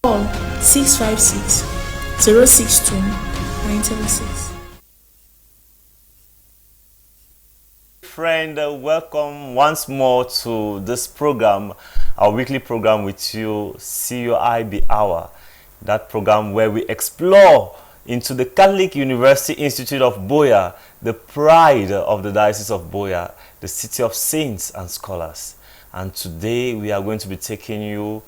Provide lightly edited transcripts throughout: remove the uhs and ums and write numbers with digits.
Call 656 062 976. Friend, welcome once more to this program, our weekly program with you, Cuib Hour. That program where we explore into the Catholic University Institute of Boya, the pride of the Diocese of Boya, the city of saints and scholars. And today we are going to be taking you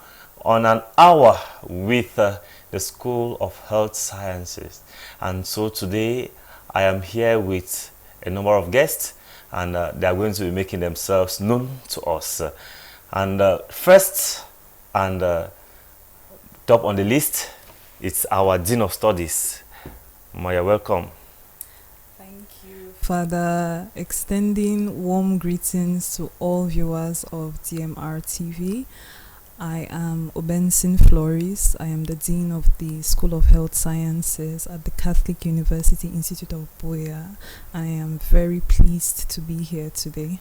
on an hour with the School of Health Sciences. And so today I am here with a number of guests, and they are going to be making themselves known to us. And first and top on the list, it's our Dean of Studies. Maya, welcome. Thank you, Father. Extending warm greetings to all viewers of DMR TV. I am Obensin Flores. I am the Dean of the School of Health Sciences at the Catholic University Institute of Boya. I am very pleased to be here today.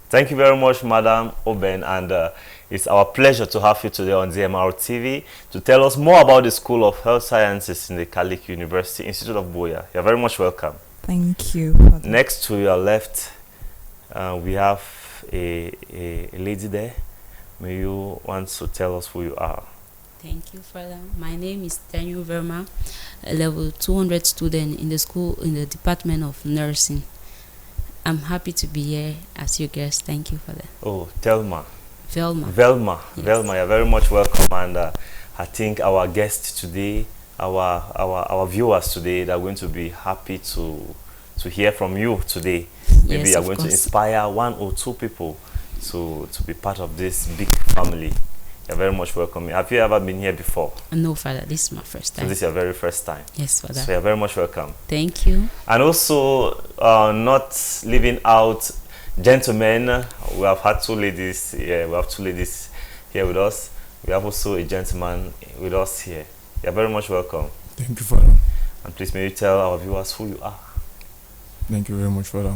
Thank you very much, Madam Oben, and it's our pleasure to have you today on DMR TV to tell us more about the School of Health Sciences in the Catholic University Institute of Boya. You're very much welcome. Thank you, Father. Next to your left, we have a lady there. May you want to tell us who you are? Thank you, Father. My name is Daniel Verma, a level 200 student in the school in the Department of Nursing. I'm happy to be here as your guest. Thank you, Father. Oh, Velma. Yes. Velma, you're very much welcome. And I think our guests today, our viewers today, they're going to be happy to hear from you today. Maybe Yes, you're of going to course. inspire one or two people to be part of this big family. You're very much welcome. Have you ever been here before? No, Father, this is my first So time. this is your very first time. Yes, Father. So you're very much welcome. Thank you. And also, not leaving out gentlemen, we have had two ladies. Yeah, we have two ladies here with us. We have also a gentleman with us here. You're very much welcome. Thank you, Father. And please, may you tell our viewers who you are? Thank you very much, Father.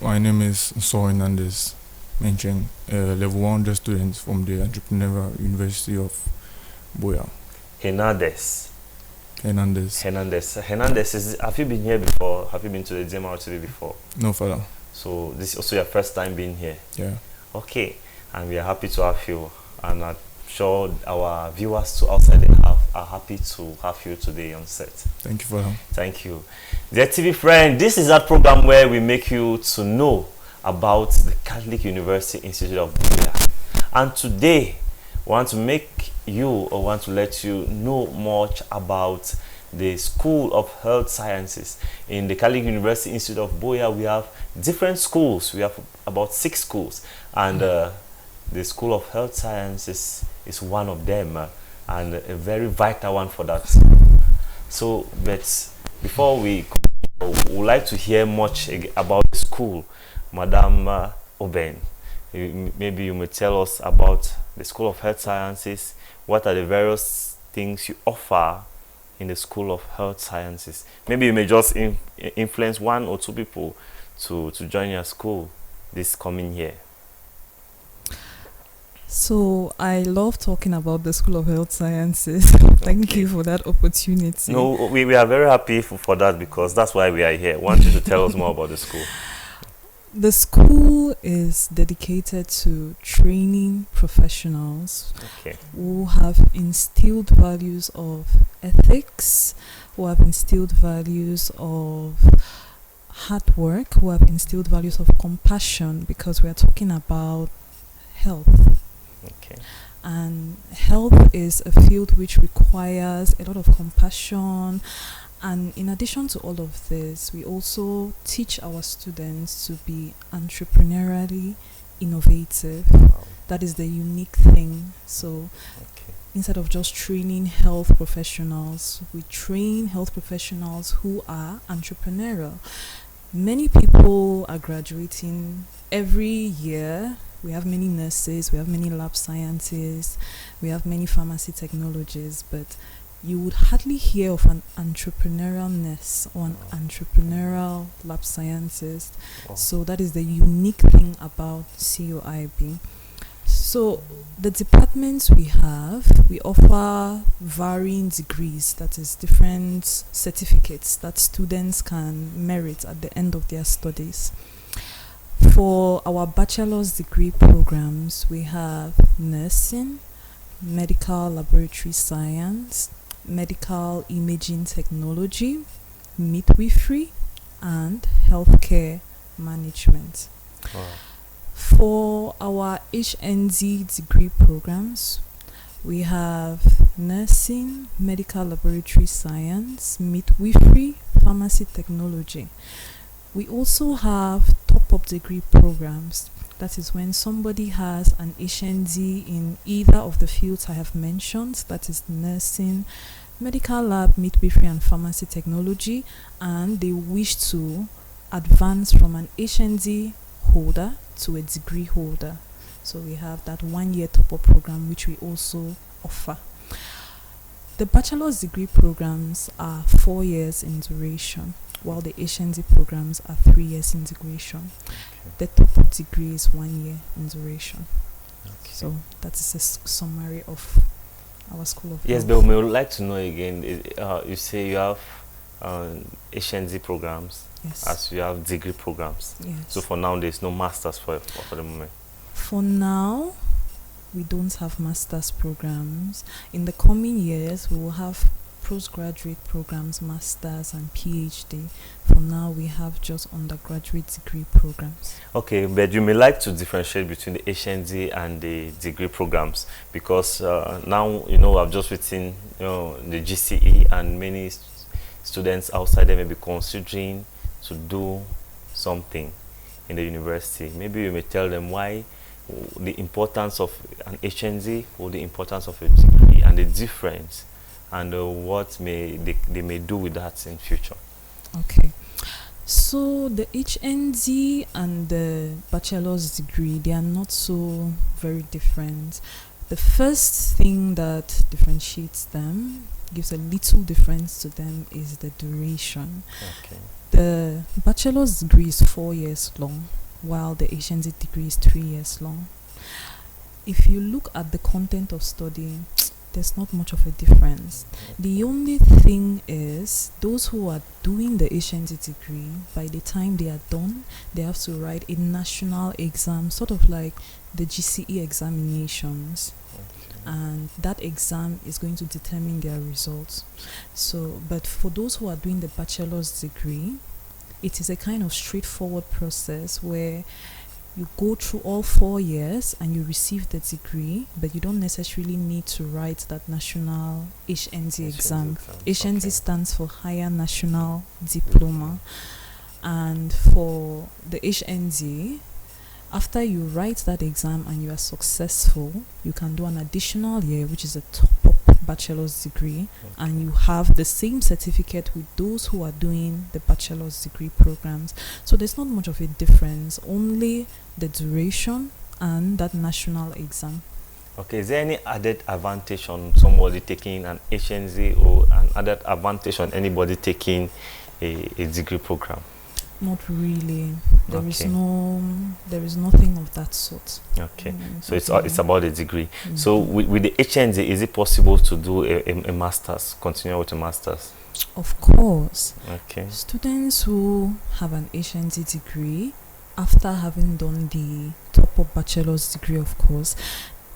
My name is Saul Hernandez, mentioned level 100 student from the Entrepreneurial University of Boya. Hernandez. Have you been here before? Have you been to the DMR TV before? No, Father. So this is also your first time being here? Yeah. Okay. And we are happy to have you. And I'm sure our viewers to outside are happy to have you today on set. Thank you, Father. Thank you. Dear TV friend, this is that program where we make you to know about the Catholic University Institute of Boya. And today, we want to make you or want to let you know much about the School of Health Sciences. In the Catholic University Institute of Boya, we have different schools. We have about 6 schools. And the School of Health Sciences is one of them, and a very vital one for that. So, but before we would like to hear much about the school. Madam Oben, maybe you may tell us about the School of Health Sciences. What are the various things you offer in the School of Health Sciences? Maybe you may just influence 1 or 2 people to join your school this coming year. So I love talking about the School of Health Sciences. Thank you for that opportunity. No, we are very happy for that, because that's why we are here. I want you to tell us more about the school. The school is dedicated to training professionals who have instilled values of ethics, who have instilled values of hard work, who have instilled values of compassion, because we are talking about health. And health is a field which requires a lot of compassion. And in addition to all of this, we also teach our students to be entrepreneurially innovative. That is the unique thing. So instead of just training health professionals, we train health professionals who are entrepreneurial. Many people are graduating every year. We have many nurses, we have many lab scientists, we have many pharmacy technologists, but you would hardly hear of an entrepreneurial nurse or an entrepreneurial lab scientist. So that is the unique thing about CUIB. So the departments we have, we offer varying degrees, that is different certificates that students can merit at the end of their studies. For our bachelor's degree programs, we have nursing, medical laboratory science, medical imaging technology, midwifery, and healthcare management. Wow. For our HND degree programs, we have nursing, medical laboratory science, midwifery, pharmacy technology. We also have top-up degree programs. That is when somebody has an HND in either of the fields I have mentioned, that is nursing, medical lab, midwifery, and pharmacy technology, and they wish to advance from an HND holder to a degree holder. So we have that 1 year top-up program which we also offer. The bachelor's degree programs are 4 years in duration, while the HND programs are 3 years in duration. Okay. The top-up degree is 1 year in duration. Okay. So that is a summary of our School of Yes, Health. but we would like to know again. You say you have HND programs Yes. as you have degree programs. Yes. So for now, there's no masters for the moment. For now, we don't have master's programs. In the coming years, we will have postgraduate programs, masters and PhD. For now, we have just undergraduate degree programs. Okay, but you may like to differentiate between the HND and the degree programs, because now I've just written the GCE, and many students outside there may be considering to do something in the university. Maybe you may tell them why the importance of an HND or the importance of a degree and the difference, and what they may do with that in future. Okay. So the HND and the bachelor's degree, they are not so very different. The first thing that differentiates them, gives a little difference to them, is the duration. Okay. The bachelor's degree is 4 years long, while the HND degree is 3 years long. If you look at the content of study, there's not much of a difference. The only thing is, those who are doing the HND degree, by the time they are done, they have to write a national exam, sort of like the GCE examinations. And that exam is going to determine their results. So, but for those who are doing the bachelor's degree, it is a kind of straightforward process where you go through all 4 years and you receive the degree, but you don't necessarily need to write that national HND exam. HND Okay. stands for Higher National Diploma. And for the HND, after you write that exam and you are successful, you can do an additional year, which is a top-up bachelor's degree, and you have the same certificate with those who are doing the bachelor's degree programs. So there's not much of a difference, only the duration and that national exam. Okay, is there any added advantage on somebody taking an HND, or an added advantage on anybody taking a degree program? Not really. There is Okay. there is nothing of that sort. Okay, so nothing. it's about the degree. Mhm. So with the HND, is it possible to do a master's, continue with a master's? Of course, Okay. students who have an HND degree, after having done the top-up bachelor's degree, of course,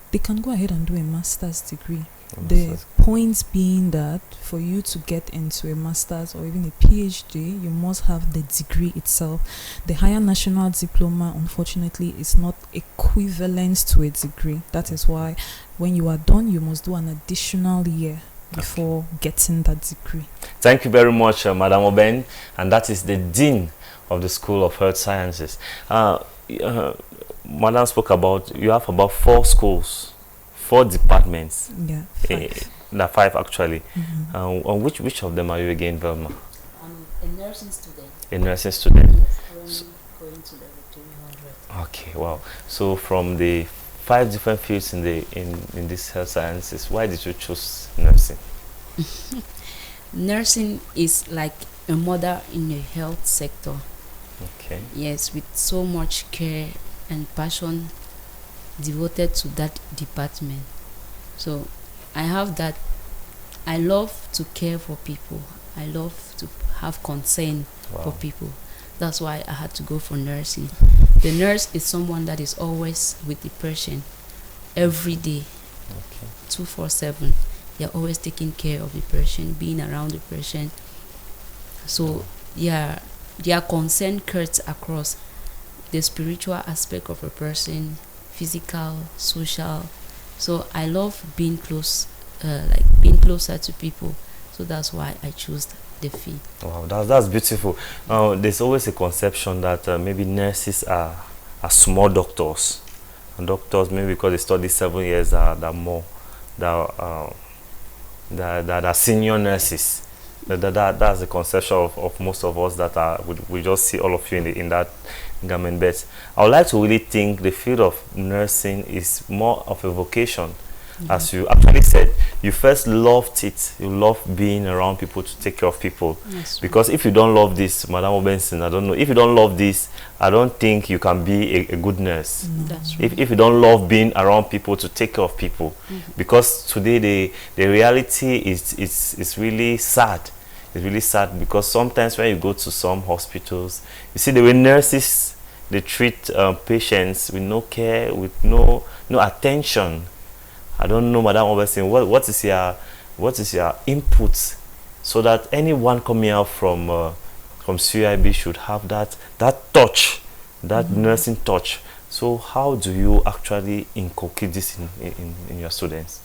they can go ahead and do a master's degree. The point being that for you to get into a master's or even a PhD, you must have the degree itself. The Higher National Diploma, unfortunately, is not equivalent to a degree. That is why when you are done, you must do an additional year before getting that degree. Thank you very much, Madam Oben, and that is the Dean of the School of Health Sciences. Madam spoke about, you have about 4 schools, 4 departments. Yeah, 5. 5 actually. Mhm. On which of them are you again, Velma? I'm a nursing student. A nursing student. Yes, currently going to level 300. Okay, wow. So from the 5 different fields in this health sciences, why did you choose nursing? Nursing is like a mother in the health sector. Okay. Yes, with so much care and passion devoted to that department. So I have that. I love to care for people. I love to have concern for people. That's why I had to go for nursing. The nurse is someone that is always with the patient every day, 247. They're always taking care of the patient, being around the patient. So yeah, their concern cuts across the spiritual aspect of a person, physical, social. So I love being close, being closer to people. So that's why I chose the field. Wow, that's beautiful. There's always a conception that maybe nurses are small doctors, and doctors maybe because they study 7 years that are senior nurses. That's the conception of most of us that are. We just see all of you in that garment. But I would like to really think the field of nursing is more of a vocation. As you actually said, you first loved it. You love being around people, to take care of people. Yes, because if you don't love this, Madam Obenson, I don't know. If you don't love this, I don't think you can be a good nurse. That's right. If you don't love being around people, to take care of people. Because today the reality is really sad. It's really sad because sometimes when you go to some hospitals, you see the way nurses, they treat patients with no care, with no attention. I don't know, Madam Obersin, what is your input so that anyone coming out from CUIB should have that touch, that nursing touch. So how do you actually inculcate this in your students?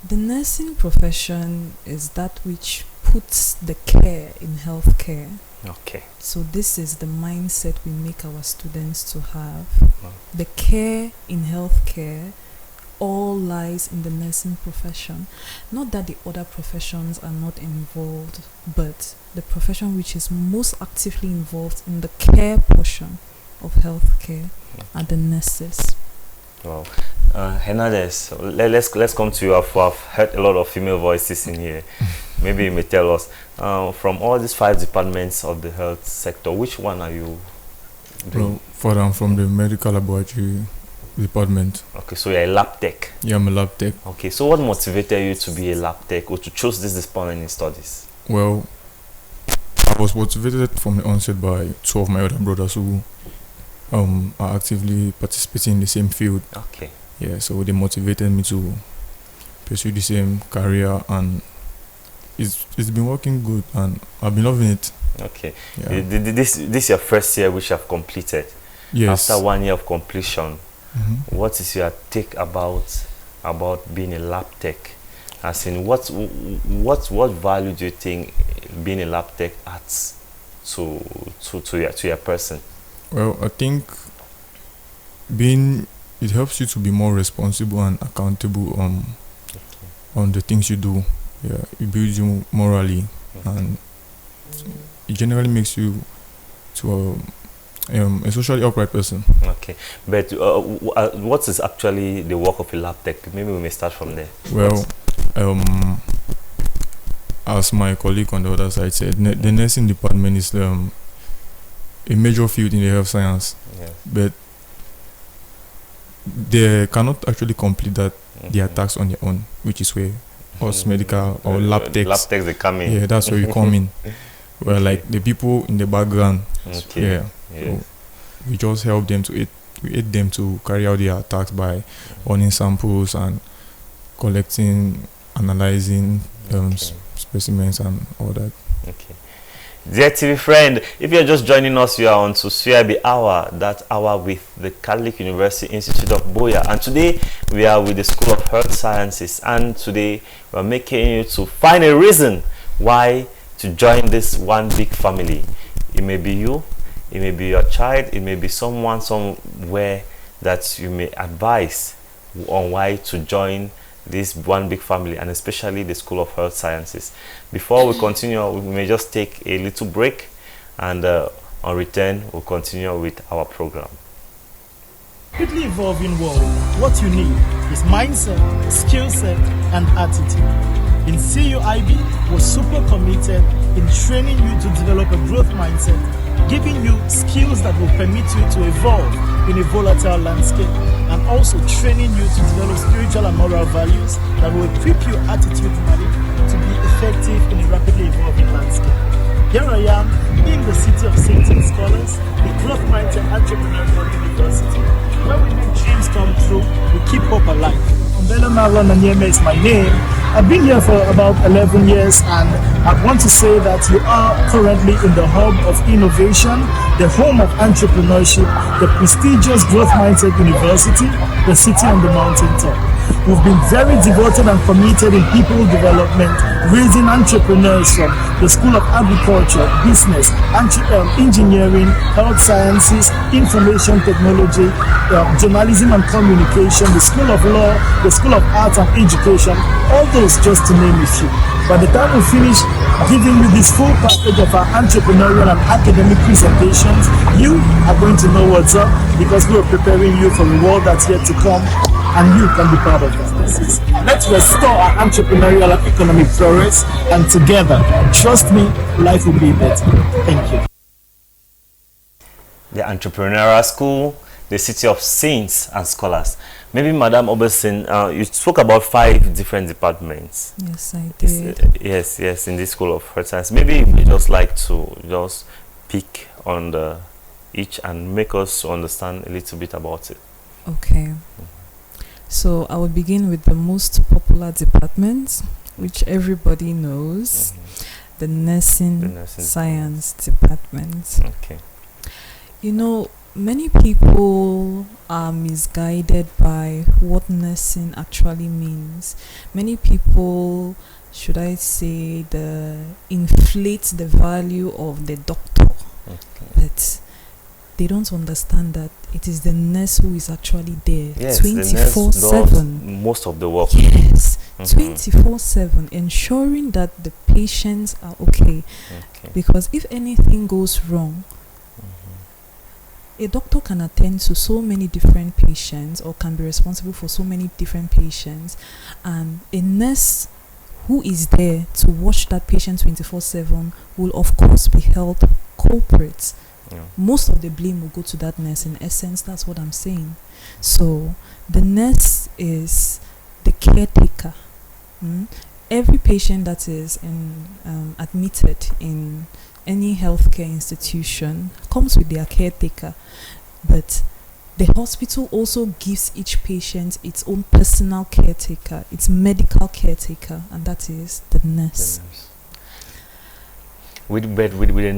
The nursing profession is that which puts the care in healthcare. Okay. So this is the mindset we make our students to have. The care in healthcare all lies in the nursing profession. Not that the other professions are not involved, but the profession which is most actively involved in the care portion of healthcare are the nurses. Wow. Hernandez, let's come to you. I've heard a lot of female voices in here. Maybe you may tell us, from all these 5 departments of the health sector, which one are you doing? Well, I'm from the medical laboratory department. Okay, so you're a lab tech. Yeah, I'm a lab tech. Okay, so what motivated you to be a lab tech or to choose this department in studies? Well, I was motivated from the onset by 2 of my other brothers who are actively participating in the same field. Okay. Yeah, so they motivated me to pursue the same career, and it's been working good, and I've been loving it. Okay. Yeah. This is your first year which you have completed. Yes. After 1 year of completion, what is your take about being a lab tech? As in, what value do you think being a lab tech adds to your person? Well, I think it helps you to be more responsible and accountable on the things you do. Yeah, it builds you morally, and it generally makes you to a socially upright person. Okay, but what is actually the work of a lab tech? Maybe we may start from there. Well, as my colleague on the other side said, the nursing department is a major field in the health science, but they cannot actually complete their tasks on their own, which is where us medical or lab techs they come in. Yeah, that's where we come in. Well, like the people in the background. Okay. Yeah. So we just help them to aid them to carry out their tasks by running samples and collecting, analyzing specimens and all that. Okay. Dear TV friend, if you're just joining us, you are on to Cuib Hour, that hour with the Catholic University Institute of Buea. And today we are with the School of Health Sciences, and today we are making you to find a reason why to join this one big family. It may be you, it may be your child, it may be someone somewhere that you may advise on why to join this one big family, and especially the School of Health Sciences. Before we continue, we may just take a little break, and on return we'll continue with our program. Quickly evolving world, what you need is mindset, skill set, and attitude. In CUIB, we're super committed in training you to develop a growth mindset, giving you skills that will permit you to evolve in a volatile landscape, and also training you to develop spiritual and moral values that will equip you attitudinally to be effective in a rapidly evolving landscape. Here I am in the city of Saints and Scholars, the growth-minded entrepreneurial university, where we make dreams come true, we keep hope alive. Umbelo Marlon Anyeme is my name. I've been here for about 11 years, and I want to say that you are currently in the hub of innovation, the home of entrepreneurship, the prestigious growth mindset university, the city on the mountain top. We've been very devoted and committed in people development, raising entrepreneurs from the School of Agriculture, Business, Engineering, Health Sciences, Information Technology, Journalism and Communication, the School of Law, the School of Arts and Education, all those just to name a few. By the time we finish giving you this full package of our entrepreneurial and academic presentations, you are going to know what's up, because we are preparing you for the world that's yet to come, and you can be part of that. Let's restore our entrepreneurial and economic progress, and together, trust me, life will be better. Thank you. The Entrepreneurial School, the City of Saints and Scholars. Maybe Madam Oberson, you spoke about 5 different departments. Yes, I did. Yes, in this School of Health Science. Maybe you just like to just pick on each and make us understand a little bit about it. Okay. So I will begin with the most popular department, which everybody knows, the nursing science department. Okay. You know, many people are misguided by what nursing actually means. Many people, should I say, inflate the value of the doctor, but they don't understand that it is the nurse who is actually there 24/7. Most of the work. Yes, 24/7, ensuring that the patients are okay. Because if anything goes wrong, a doctor can attend to so many different patients, or can be responsible for so many different patients, and a nurse who is there to watch that patient 24/7 will of course be held culprit. Most of the blame will go to that nurse. In essence, that's what I'm saying. So the nurse is the caretaker. Every patient that is admitted in any healthcare institution comes with their caretaker, but the hospital also gives each patient its own personal caretaker, its medical caretaker, and that is the nurse. With the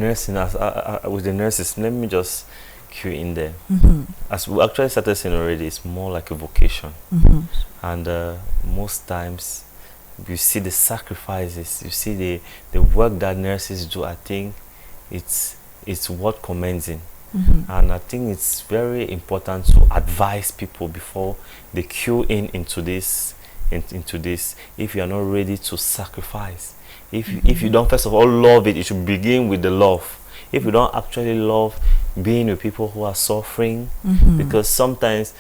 nurses, let me just cue in there. As we actually started saying already, it's more like a vocation, and most times you see the sacrifices, you see the work that nurses do. I think it's worth commending, and I think it's very important to advise people before they cue into this. If you are not ready to sacrifice, if you don't first of all love it, you should begin with the love. If you don't actually love being with people who are suffering, because sometimes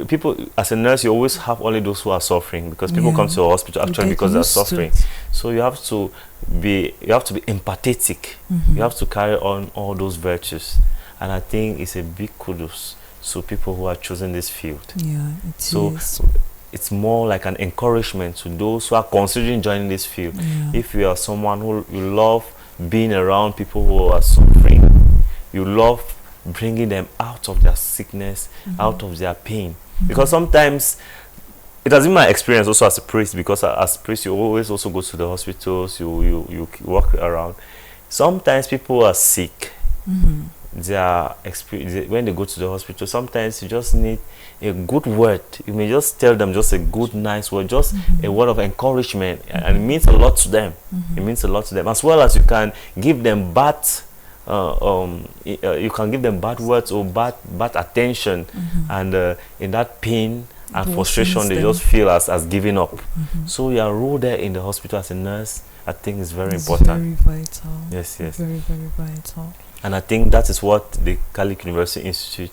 people as a nurse, you always have only those who are suffering, because people come to a hospital actually because they're suffering. So you have to be empathetic. You have to carry on all those virtues, and I think it's a big kudos to people who are choosing this field. So it's more like an encouragement to those who are considering joining this field. If you are someone who you love being around people who are suffering, you love bringing them out of their sickness, out of their pain, because sometimes it has been my experience also as a priest, because as a priest you always also go to the hospitals, you walk around. Sometimes people are sick, their experience when they go to the hospital, sometimes you just need a good word. You may just tell them just a good, nice word, just a word of encouragement, and it means a lot to them. It means a lot to them, as well as you can give them bad you can give them bad words or bad attention, and in that pain and frustration they just feel as giving up. So your role there in the hospital as a nurse, I think, is very important. Very vital. Yes. Very, very vital. And I think that is what the Catholic University Institute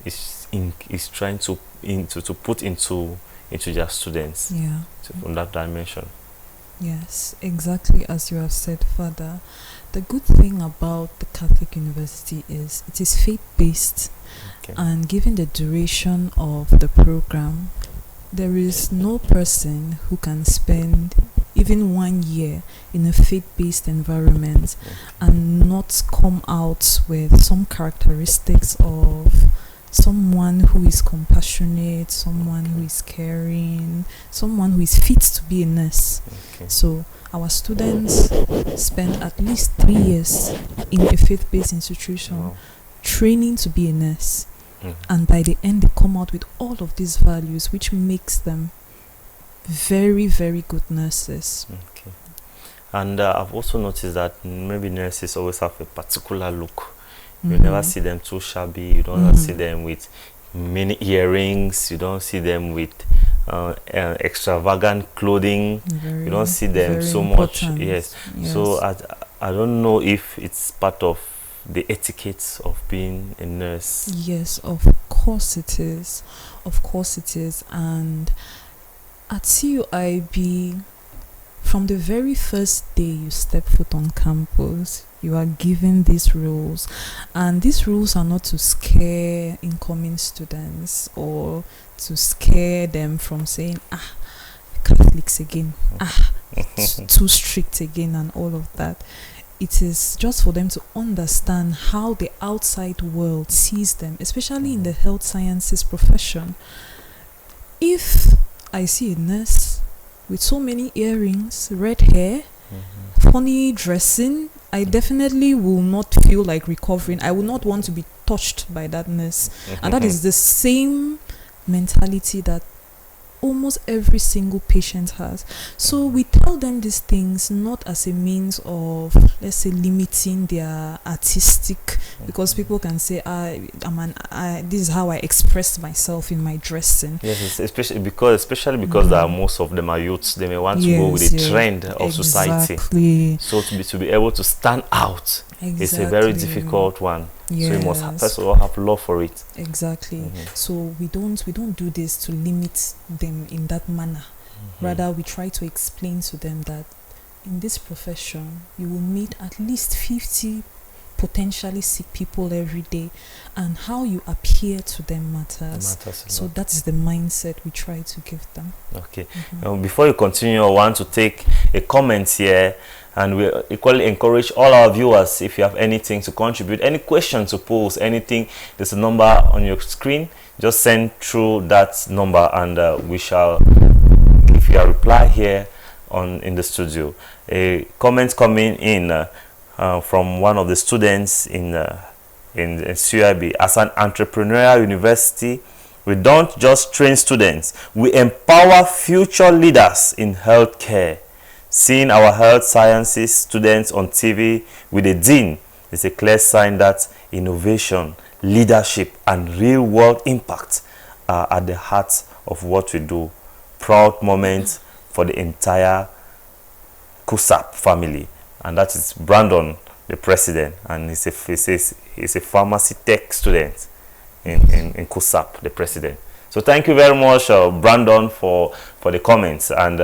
is trying to put into their students. Yeah. From that dimension. Yes, exactly as you have said, Father. The good thing about the Catholic University is it is faith-based, and given the duration of the program, there is no person who can spend even 1 year in a faith-based environment and not come out with some characteristics of someone who is compassionate, someone who is caring, someone who is fit to be a nurse. So our students spend at least 3 years in a faith-based institution training to be a nurse. And by the end, they come out with all of these values, which makes them very, very good nurses. And I've also noticed that maybe nurses always have a particular look. You never see them too shabby. You don't see them with many earrings. You don't see them with extravagant clothing. You don't see them so much. Yes. So I don't know if it's part of the etiquette of being a nurse. Yes, of course it is. Of course it is. And at CUIB, from the very first day you step foot on campus, you are given these rules. And these rules are not to scare incoming students or to scare them from saying, Catholics again, too strict again, and all of that. It is just for them to understand how the outside world sees them, especially in the health sciences profession. If I see a nurse with so many earrings, red hair, funny dressing, I definitely will not feel like recovering. I will not want to be touched by that nurse. And that is the same mentality that almost every single patient has. So we tell them these things not as a means of, let's say, limiting their artistic, because people can say, this is how I express myself in my dressing. Yes, especially because most of them are youths. They may want to go with the trend of society. So to be able to stand out, it's a very difficult one. Yes. So you must first of all have love for it. Exactly. So we don't do this to limit them in that manner. Rather, we try to explain to them that in this profession you will meet at least 50 potentially sick people every day, and how you appear to them matters. So that is the mindset we try to give them. Okay. Before you continue, I want to take a comment here. And we equally encourage all our viewers, if you have anything to contribute, any questions to pose, anything, there's a number on your screen. Just send through that number, and we shall give you a reply here in the studio. A comment coming in from one of the students in CUIB. As an entrepreneurial university, we don't just train students, we empower future leaders in healthcare. Seeing our health sciences students on TV with a dean is a clear sign that innovation, leadership, and real-world impact are at the heart of what we do. Proud moment for the entire Cuib family, and that is Brandon, the president, and he's a pharmacy tech student in Cuib, the president. So thank you very much, Brandon, for the comments. And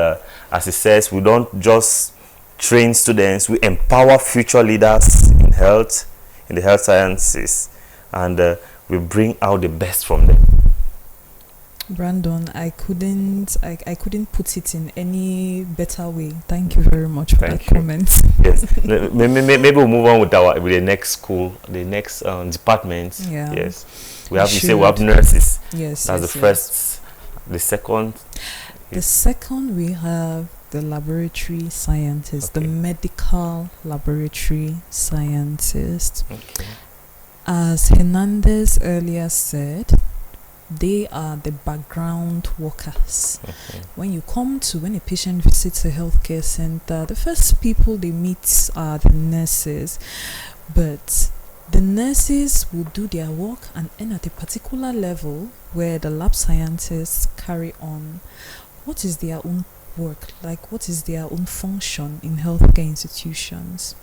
as he says, we don't just train students, we empower future leaders in the health sciences, and we bring out the best from them. Brandon, I couldn't put it in any better way. Thank you very much for that comment. Yes, maybe we'll move on with the next school, the next department. Yeah. Yes. We have nurses. Yes. That's the first. The second. The second, we have the laboratory scientist, the medical laboratory scientist. As Hernandez earlier said, they are the background workers. When a patient visits a healthcare center, the first people they meet are the nurses. But the nurses will do their work and end at a particular level where the lab scientists carry on. What is their own work? Like, what is their own function in healthcare institutions?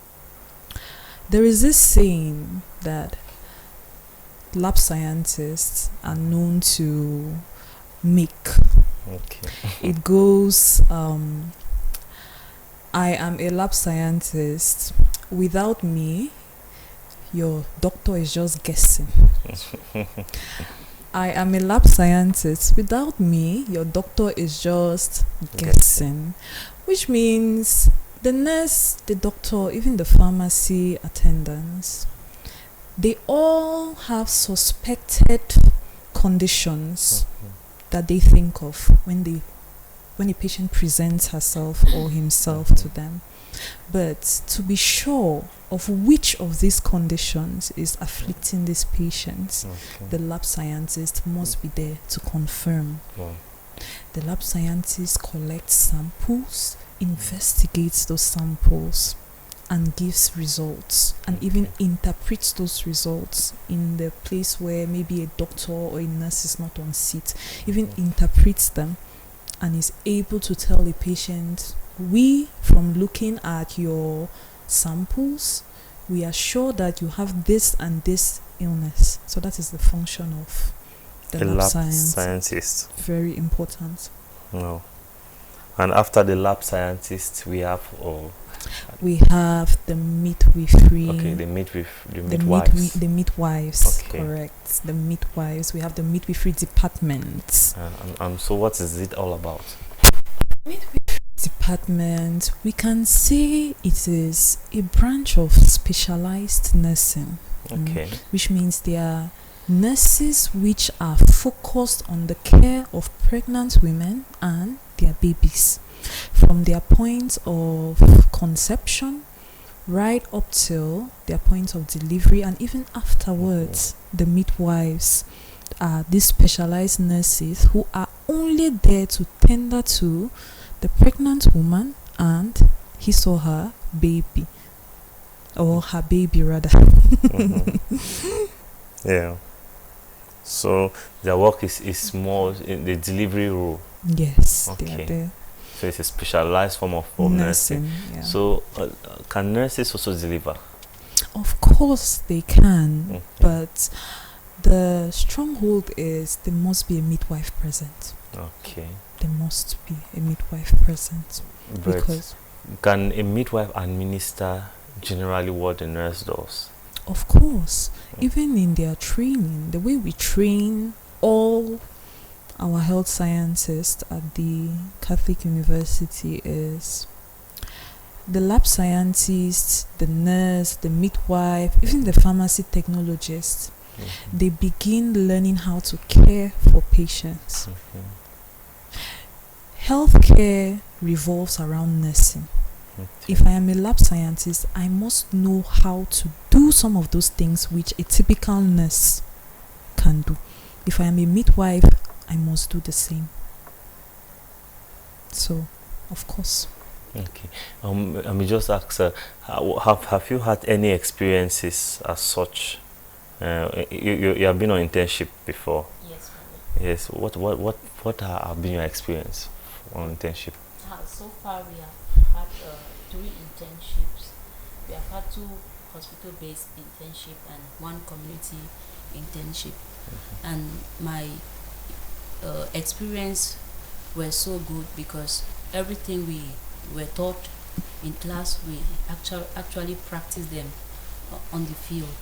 There is this saying that lab scientists are known to make. It goes, I am a lab scientist without me, your doctor is just guessing. I am a lab scientist. Without me, your doctor is just guessing. Which means the nurse, the doctor, even the pharmacy attendants, they all have suspected conditions that they think of when a patient presents herself or himself to them. But to be sure of which of these conditions is afflicting this patient, the lab scientist must be there to confirm. The lab scientist collects samples, investigates those samples, and gives results, and even interprets those results in the place where maybe a doctor or a nurse is not on seat, even interprets them, and is able to tell the patient, we, from looking at your samples, we are sure that you have this and this illness. So that is the function of the lab scientist. Very important. No. And after the lab scientist, we have the midwifery. Okay, the midwives. The midwives, okay. Correct. The midwives. We have the midwifery department. So what is it all about? Midwifery department, we can say it is a branch of specialized nursing. Okay. Which means they are nurses which are focused on the care of pregnant women and their babies from their point of conception right up till their point of delivery, and even afterwards. The midwives are these specialized nurses who are only there to tender to the pregnant woman and his or her baby, or her baby rather. Yeah. So their work is more in the delivery role. Yes, okay. they are there. So it's a specialized form of nursing. Yeah. So can nurses also deliver? Of course they can, but the stronghold is there must be a midwife present. Okay. There must be a midwife present. But because can a midwife administer generally what the nurse does? Of course. Even in their training, the way we train all our health scientists at the Catholic University is the lab scientists, the nurse, the midwife, even the pharmacy technologists, they begin learning how to care for patients. Healthcare revolves around nursing. If I am a lab scientist, I must know how to do some of those things which a typical nurse can do. If I am a midwife, I must do the same. So, of course. Okay. Let me just ask, have you had any experiences as such? You have been on internship before. Yes. Yes. What have been your experience on internship? So far, we have had 3 internships. We have had 2 hospital-based internship and 1 community internship. And my experience was so good because everything we were taught in class, we actually practice them on the field.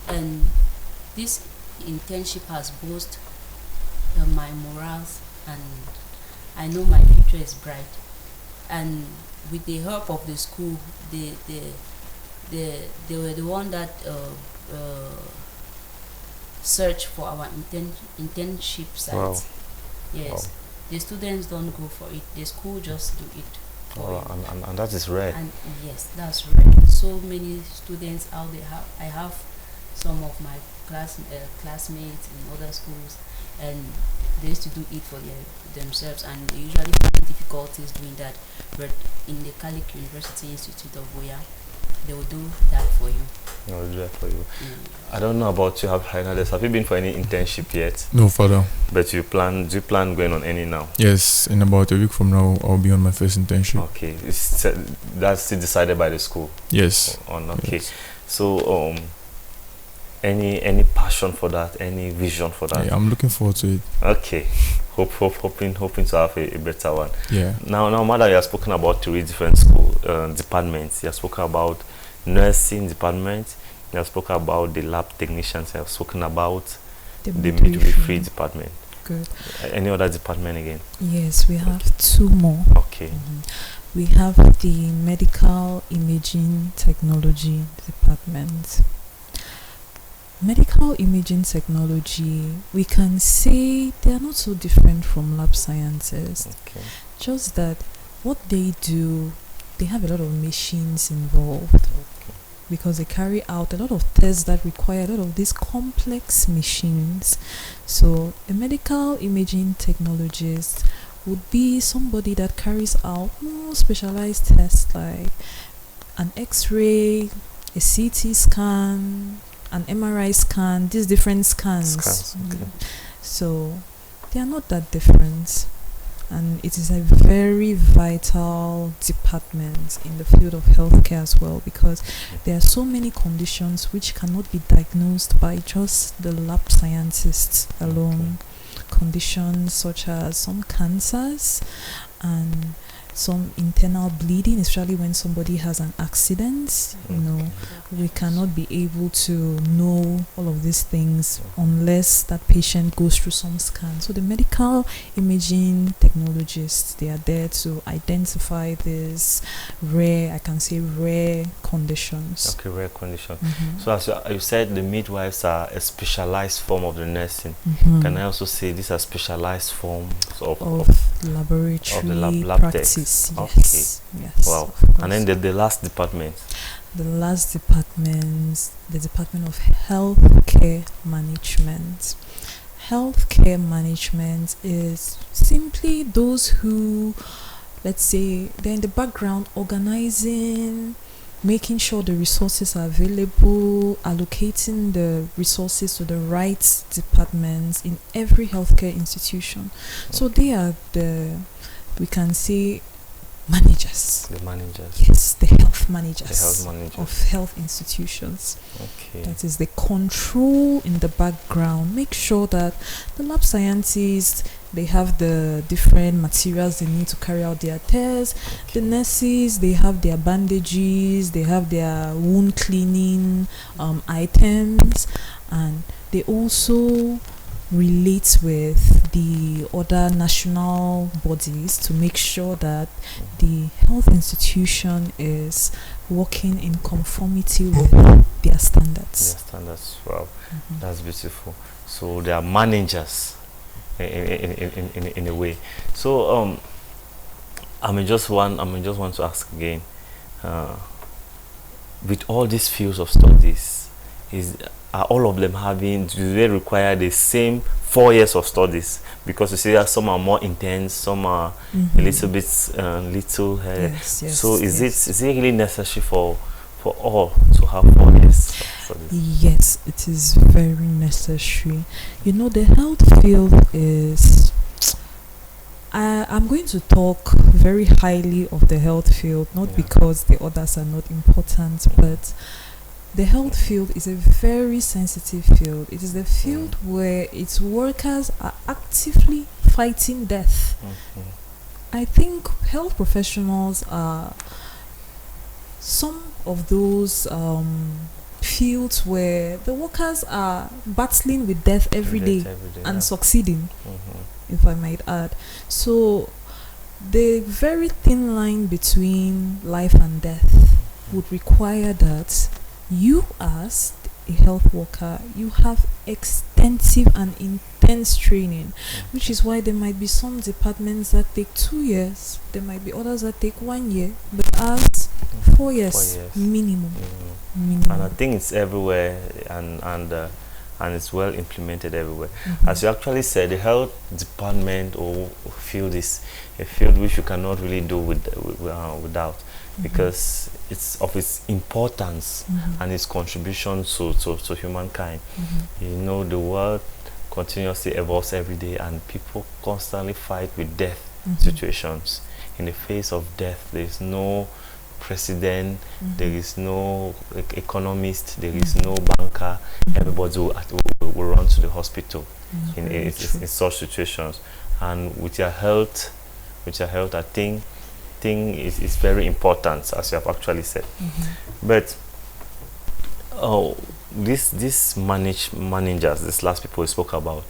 And this internship has boosted my morals, and I know my future is bright. And with the help of the school, they were the one that search for our internship sites. Wow. Yes. Wow. The students don't go for it. The school just do it for you. And that is rare. And yes, that's rare. So many students out there. I have some of my classmates in other schools, and they used to do it for themselves, and they usually find difficulties doing that. But in the Catholic University Institute of Boya, they will do that for you. They will do that for you. I don't know about you. Have you been for any internship yet? No, Father. But do you plan going on any now? Yes, in about a week from now, I'll be on my first internship. Okay, that's still decided by the school. Yes. Okay. Yes. So any passion for that? Any vision for that? Yeah, I'm looking forward to it. Okay. Hoping to have a better one. Yeah. Now, Mother, you have spoken about 3 different school departments. You have spoken about nursing department. You have spoken about the lab technicians. You have spoken about the midwifery department. Good. Any other department again? Yes, we have 2 more. Okay. We have the medical imaging technology department. Medical imaging technology, we can say they are not so different from lab sciences. Okay. Just that what they do, they have a lot of machines involved. Because they carry out a lot of tests that require a lot of these complex machines. So a medical imaging technologist would be somebody that carries out more specialized tests like an X-ray, a CT scan, an MRI scan, these different scans. Okay. So they are not that different. And it is a very vital department in the field of healthcare as well, because there are so many conditions which cannot be diagnosed by just the lab scientists alone. Conditions such as some cancers and some internal bleeding, especially when somebody has an accident. We cannot be able to know all of these things unless that patient goes through some scan. So the medical imaging technologists, they are there to identify these rare conditions. Okay, rare conditions. So as you said, the midwives are a specialized form of the nursing. Can I also say these are specialized forms of laboratory of the lab practice? Yes. Okay. Yes. Wow. And then the last department. The last department, the Department of Healthcare Management. Healthcare management is simply those who, let's say, they're in the background organizing, making sure the resources are available, allocating the resources to the right departments in every healthcare institution. So they are we can say, managers. The managers. Yes, the health managers. The health managers of health institutions. Okay. That is the control in the background. Make sure that the lab scientists, they have the different materials they need to carry out their tests. Okay. The nurses, they have their bandages, they have their wound cleaning items, and they also relate with the other national bodies to make sure that the health institution is working in conformity with their standards. Wow, that's beautiful. So they are managers in a way. So I may just want to ask again, with all these fields of studies, are all of them do they require the same 4 years of studies? Because you see that some are more intense, some are a little bit little. Yes, so is it really necessary for all to have 4 years of studies? Yes, it is very necessary. The health field is. I'm going to talk very highly of the health field, not because the others are not important, but the health field is a very sensitive field. It is the field where its workers are actively fighting death. I think health professionals are some of those fields where the workers are battling with death every day and succeeding, if I might add. So the very thin line between life and death would require that you, as a health worker, you have extensive and intense training, which is why there might be some departments that take 2 years, there might be others that take 1 year, but as 4 years, minimum. And I think it's everywhere, and it's well implemented everywhere. As you actually said, the health department or field is a field which you cannot really do without, because it's of its importance and its contribution to humankind. The world continuously evolves every day, and people constantly fight with death situations. In the face of death, there is no president, there is no economist, there is no banker. Everybody will run to the hospital in such situations. And with your health, I think is very important, as you have actually said. But Oh, this managers, this last people we spoke about,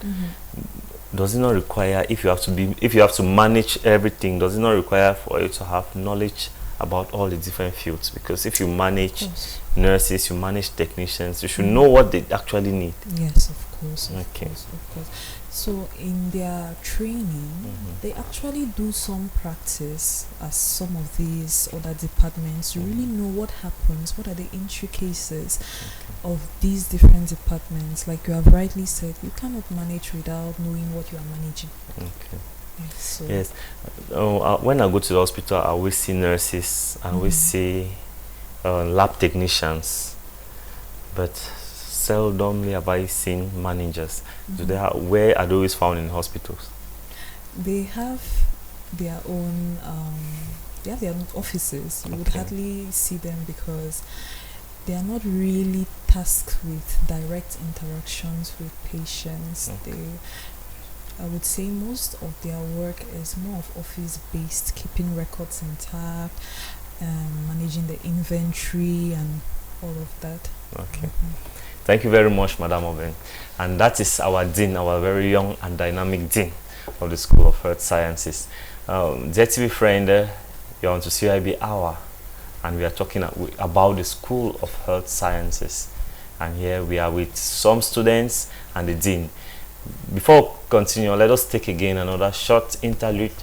does it not require, if you have to manage everything, does it not require for you to have knowledge about all the different fields? Because if you manage nurses, you manage technicians, you should know what they actually need. Yes, of course. Okay. Of course. So in their training, they actually do some practice as some of these other departments to really know what happens, what are the intricacies of these different departments. Like you have rightly said, you cannot manage without knowing what you are managing. Okay. Yes. So Yes. When I go to the hospital, I always see nurses, I always see lab technicians, but seldomly have I seen managers. Do they where are they always found in hospitals? they have their own offices. You would hardly see them because they are not really tasked with direct interactions with patients. I would say most of their work is more of office-based, keeping records intact, managing the inventory and all of that. Okay. Thank you very much, Madam Oben. And that is our dean, our very young and dynamic dean of the School of Health Sciences. ZTV friend, you're on to Cuib Hour, and we are talking about the School of Health Sciences. And here we are with some students and the dean. Before we continue, let us take again another short interlude,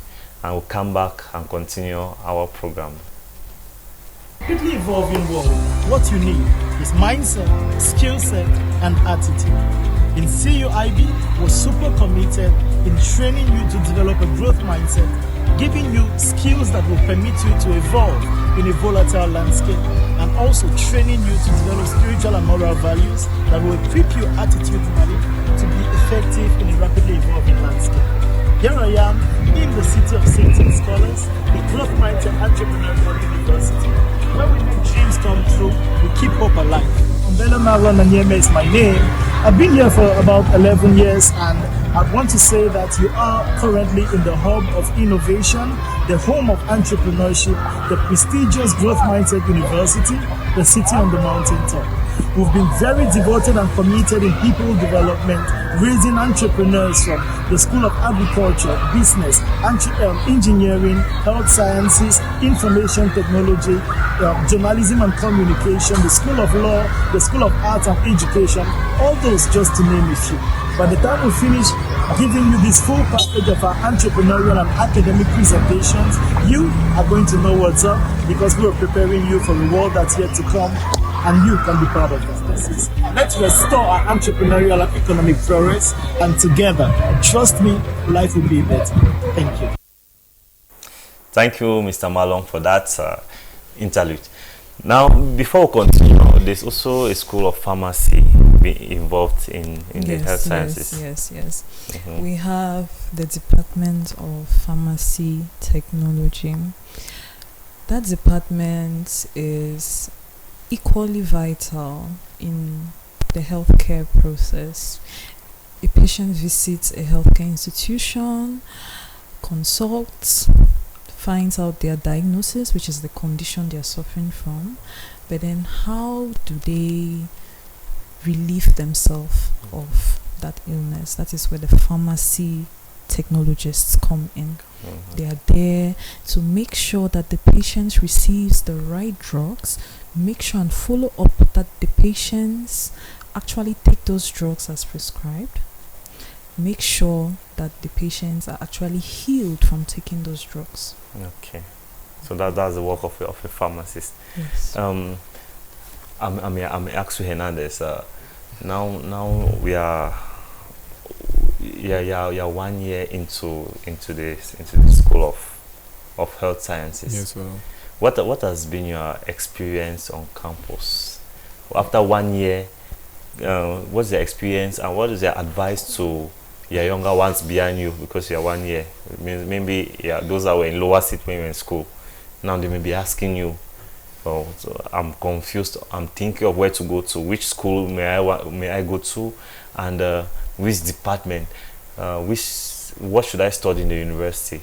and we'll come back and continue our program. Rapidly evolving world, what you need is mindset, skill set, and attitude. In CUIB, we're super committed in training you to develop a growth mindset, giving you skills that will permit you to evolve in a volatile landscape, and also training you to develop spiritual and moral values that will equip you attitudinally to be effective in a rapidly evolving landscape. Here I am in the city of Saints and Scholars, the Growth Mindset Entrepreneurial University, where we make dreams come true, we keep hope alive. Umbelo Marlon Anyeme is my name. I've been here for about 11 years, and I want to say that you are currently in the hub of innovation, the home of entrepreneurship, the prestigious Growth Mindset University, the city on the mountain top. We've been very devoted and committed in people development, raising entrepreneurs from the School of Agriculture, Business, Engineering, Health Sciences, Information Technology, Journalism and Communication, the School of Law, the School of Arts and Education, all those just to name a few. By the time we finish giving you this full package of our entrepreneurial and academic presentations, you are going to know what's up, because we are preparing you for the world that's yet to come, and you can be proud of us. Let's restore our entrepreneurial and economic progress, and together, trust me, life will be better. Thank you. Thank you, Mr. Malong, for that interlude. Now, before we continue, there's also a School of Pharmacy involved in the health sciences. Yes. We have the Department of Pharmacy Technology. That department is equally vital in the healthcare process. A patient visits a healthcare institution, consults, finds out their diagnosis, which is the condition they are suffering from, but then how do they relieve themselves of that illness? That is where the pharmacy technologists come in. They are there to make sure that the patient receives the right drugs, make sure and follow up that the patients actually take those drugs as prescribed, make sure that the patients are actually healed from taking those drugs. Okay, so that's the work of a pharmacist. Yes. I'm Axel Hernandez. Now we are 1 year into the School of Health Sciences. Yes, well. What has been your experience on campus after 1 year? What's your experience, and what is your advice to your younger ones behind you, because you're 1 year? Maybe those that were in lower seat when you were in school, now they may be asking you, oh, so I'm confused, I'm thinking of where to go to, which school may I go to, and which department, what should I study in the university?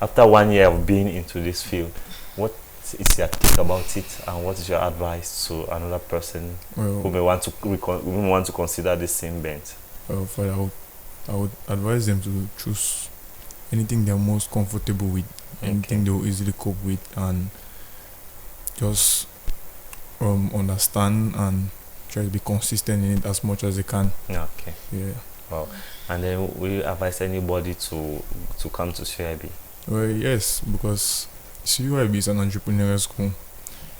After 1 year of being into this field, what is your take about it, and what is your advice to another person who may want to consider the same bent? For I would advise them to choose anything they're most comfortable with, anything they'll easily cope with, and just understand and try to be consistent in it as much as they can. Okay. Yeah. Wow. And then will you advise anybody to come to CUIB? Well, yes, because CUIB is an entrepreneurial school.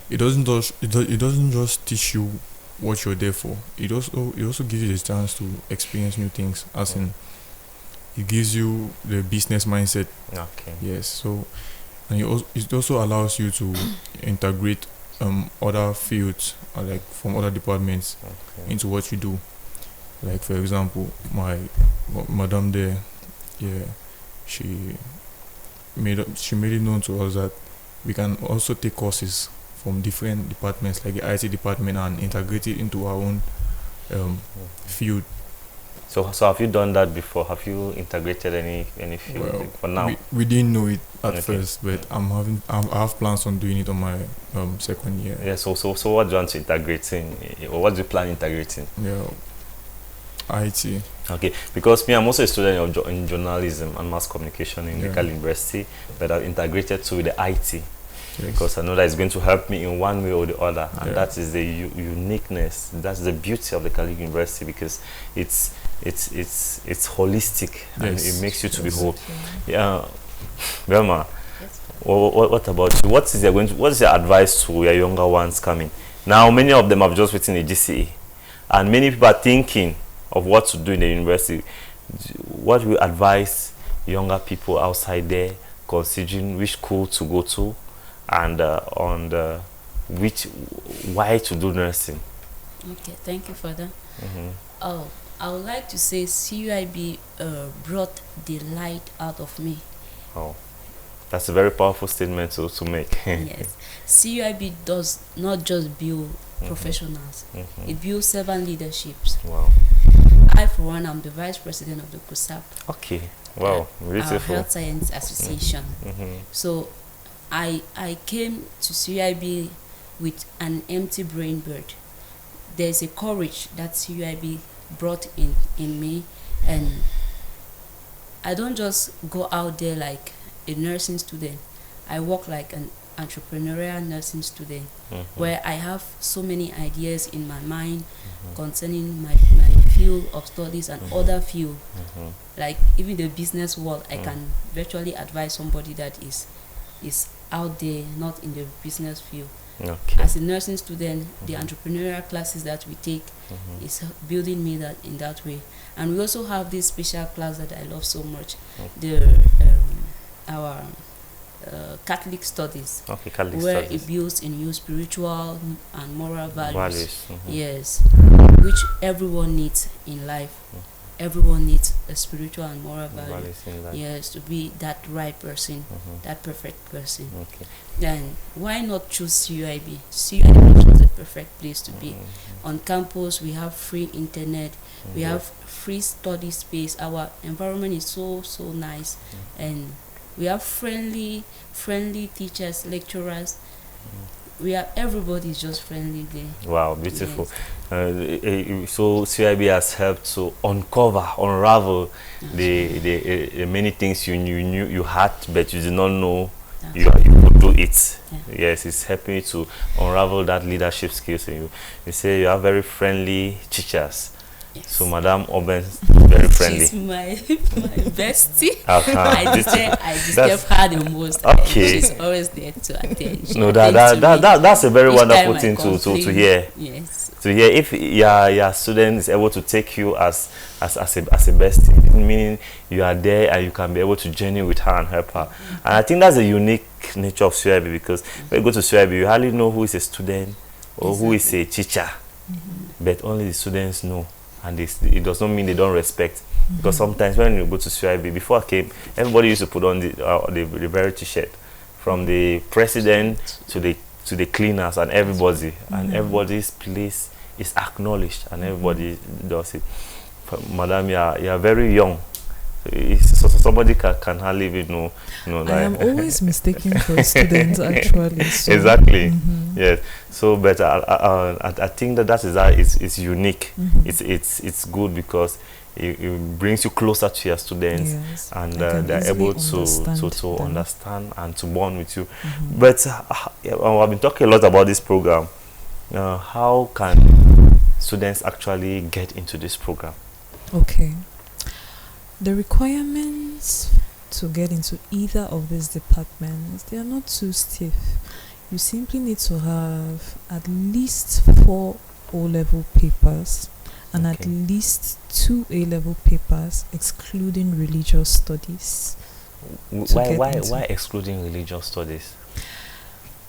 It doesn't just teach you what you're there for. It also gives you the chance to experience new things. As in, it gives you the business mindset. Okay. Yes. So, and it also allows you to integrate other fields, like from other departments, into what you do. Like, for example, my madam there, she made it known to us that we can also take courses from different departments, like the IT department, and integrate it into our own field. So have you done that before? Have you integrated any field? Well, for now? We didn't know it at first, but I have plans on doing it on my second year. Yeah. So what do you want to integrate in? Or what do you plan integrating? Yeah. IT. Okay, because me, I'm also a student in journalism and mass communication in Local University, but I've integrated to the IT because I know that it's going to help me in one way or the other, and that is the uniqueness. That's the beauty of the Local University, because it's holistic and it makes you to be whole. Yeah, Velma. What about you? What is your advice to your younger ones coming? Now, many of them have just written a GCE, and many people are thinking of what to do in the university. What will you advise younger people outside there considering which school to go to, and why to do nursing? Okay, thank you for that. I would like to say CUIB brought the light out of me. Oh, that's a very powerful statement to make. Yes, CUIB does not just build professionals; it builds servant leaderships. Wow. I, for one, am the vice president of the CUSAP. Okay. Wow. Beautiful. Our Health Science Association. So I came to CUIB with an empty brain bird. There's a courage that CUIB brought in me, and I don't just go out there like a nursing student. I work like an entrepreneurial nursing student, where I have so many ideas in my mind concerning my field of studies and other field, like even the business world. I can virtually advise somebody that is out there, not in the business field. Okay. As a nursing student, the entrepreneurial classes that we take is building me that in that way. And we also have this special class that I love so much, our Catholic studies, where it builds in you spiritual and moral values. Yes, which everyone needs in life. Everyone needs a spiritual and moral value. Yes, to be that right person, that perfect person. Okay. Then why not choose CUIB? CUIB is the perfect place to be. On campus, we have free internet. We have free study space. Our environment is so nice, and we have friendly teachers, lecturers. We are, everybody is just friendly there. Wow, beautiful. Yes. So CUIB has helped to unravel the many things you knew you had, but you did not know you could do it. Yes, it's helping you to unravel that leadership skills in you. You say you have very friendly teachers. Yes. So Madam Oben, very friendly. She's my bestie. I disturb her the most. Okay. She's always there to attend. No, that's a very wonderful thing to hear. Yes. To hear if your student is able to take you as a bestie, meaning you are there and you can be able to journey with her and help her. And I think that's a unique nature of CUIB, because when you go to CUIB, you hardly know who is a student or who is a teacher, but only the students know. And it does not mean they don't respect, because sometimes when you go to CUIB, before I came, everybody used to put on the very t-shirt, from the president to the cleaners and everybody, and everybody's place is acknowledged and everybody does it. Madam, you are very young, So somebody can hardly even know that. I am always mistaken for a student, actually. So. Exactly. Yes. So, but I think that is unique. It's good because it brings you closer to your students, yes, and they're able to understand and to bond with you. But I've been talking a lot about this program. How can students actually get into this program? Okay. The requirements to get into either of these departments, they are not too stiff. You simply need to have at least 4 O-level papers and at least 2 A-level papers, excluding religious studies. Why excluding religious studies?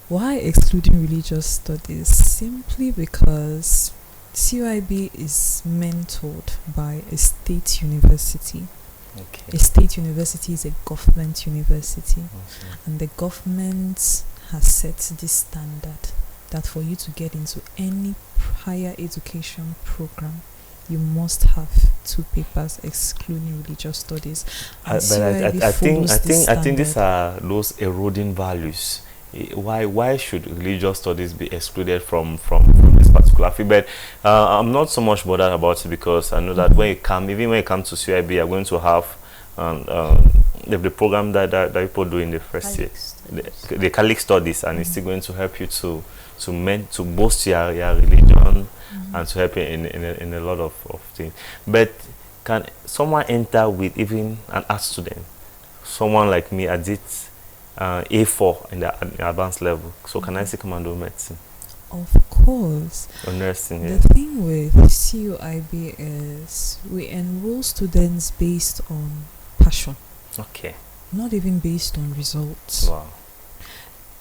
Why excluding religious studies? Simply because CUIB is mentored by a state university. Okay. A state university is a government university, and the government has set this standard that for you to get into any higher education program, you must have 2 papers excluding religious studies. But I think these are those eroding values. Why should religious studies be excluded from this particular field? But I'm not so much bothered about it, because I know that when you come to CUIB, you're going to have the program that people do in the first year, the Catholic studies, and it's still going to help you to boost your religion and to help you in a lot of things. But can someone enter with even an art student? Someone like me, I did A4 in the advanced level, so can I still come and do medicine? Of course. Or nursing, The thing with CUIB is we enroll students based on passion. Okay. Not even based on results. Wow.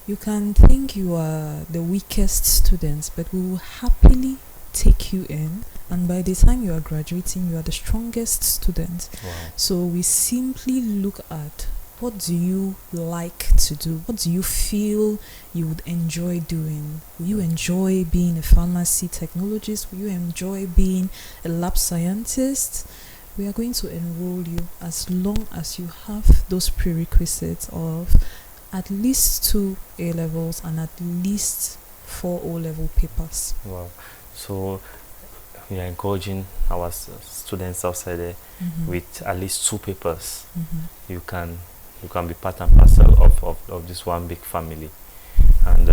You can think you are the weakest students, but we will happily take you in, and by the time you are graduating, you are the strongest student. Wow. So we simply look at, what do you like to do? What do you feel you would enjoy doing? Will you enjoy being a pharmacy technologist? Will you enjoy being a lab scientist? We are going to enroll you as long as you have those prerequisites of at least 2 A-levels and at least 4 O-level papers. Wow. So we are encouraging our students outside there with at least 2 papers. You can be part and parcel of this one big family. And